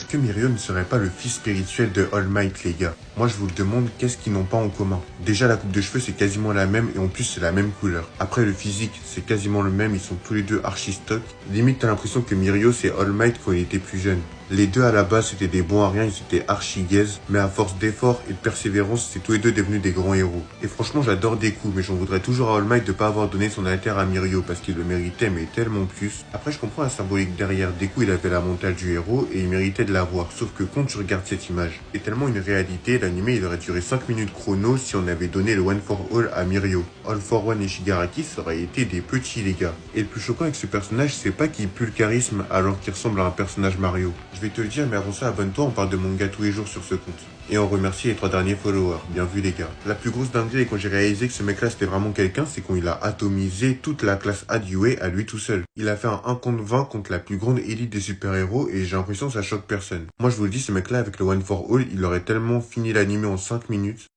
que Mirio ne serait pas le fils spirituel de All Might, les gars? Moi, je vous le demande, qu'est-ce qu'ils n'ont pas en commun? Déjà, la coupe de cheveux, c'est quasiment la même et en plus, c'est la même couleur. Après, le physique, c'est quasiment le même, ils sont tous les deux archi stock. Limite, t'as l'impression que Mirio, c'est All Might quand il était plus jeune. Les deux à la base c'était des bons à rien, ils étaient archi gaze, mais à force d'efforts et de persévérance, c'est tous les deux devenus des grands héros. Et franchement j'adore Deku, mais j'en voudrais toujours à All Might de pas avoir donné son alter à Mirio, parce qu'il le méritait mais tellement plus. Après je comprends la symbolique derrière, Deku il avait la mentale du héros et il méritait de l'avoir, sauf que quand tu regardes cette image, c'est tellement une réalité, l'anime il aurait duré 5 minutes chrono si on avait donné le One for All à Mirio. All for One et Shigaraki ça aurait été des petits les gars. Et le plus choquant avec ce personnage, c'est pas qu'il pue le charisme alors qu'il ressemble à un personnage Mario. Je vais te le dire, mais avant ça, abonne-toi, on parle de manga tous les jours sur ce compte. Et on remercie les 3 derniers followers. Bien vu les gars. La plus grosse dinguerie quand j'ai réalisé que ce mec-là c'était vraiment quelqu'un, c'est quand il a atomisé toute la classe A du UA à lui tout seul. Il a fait un 1 contre 20 contre la plus grande élite des super-héros et j'ai l'impression que ça choque personne. Moi je vous le dis, ce mec-là avec le One for All, il aurait tellement fini l'anime en 5 minutes.